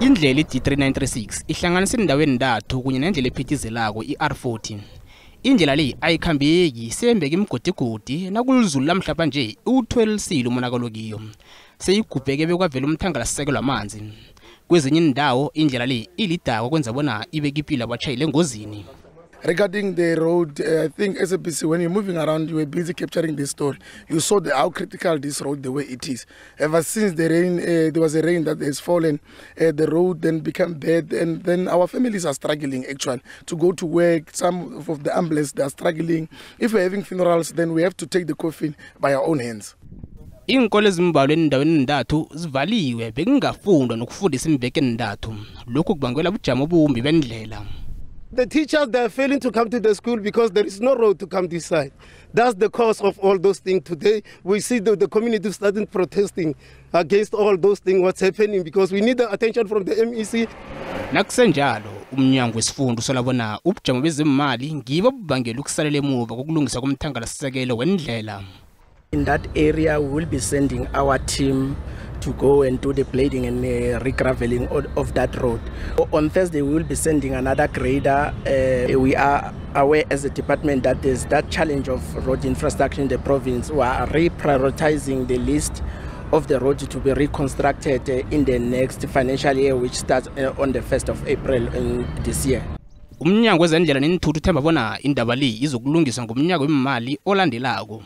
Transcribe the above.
Indlela i-D3936 ihlanganisa indaweni endathu kunye nendlela ephithizelako i-R40. Indlela le ayikhambeki sembeka imgodigodi nakulizulu lamhlapha nje uwutholelisile umonakalo kiyo. Seyigubheke bekwavela umthangalasisekelo wamanzi. Kwezinye indawo indlela le ilidakwa kwenza bona ibeke impilo abatshayeli engozini. Regarding the road, I think SABC, when you're moving around, you were busy capturing this story. You saw how critical this road, the way it is. Ever since the rain, there was a rain that has fallen, the road then became bad, and then our families are struggling actually to go to work. Some of the ambulance, they are struggling. If we're having funerals, then we have to take the coffin by our own hands. Iinkole ezimbalwa endaweni endathu zivaliwe bekungafundwa nokufundisa iimveke endathu. Lokhu kubangela ubujamo obumbi bendlela. The teachers, they are failing to come to the school because there is no road to come this side. That's the cause of all those things. Today, we see the community starting protesting against all those things, what's happening, because we need the attention from the MEC. Nakusenjalo, umnyango wesifundo solabona ubujamo bezimali ngibo bubangela ukusalela emuva kokulungisa komthangalasisekelo wendlela. In that area, we will be sending our team to go and do the blading and regraveling of that road. On Thursday, we will be sending another grader. We are aware as a department that there's that challenge of road infrastructure in the province. We are reprioritizing the list of the road to be reconstructed in the next financial year, which starts on the 1st of April in this year. Umnyango wezendlela nenithuthu uthemba bona indaba le izokulungiswa ngomnyaka wemali olandelako.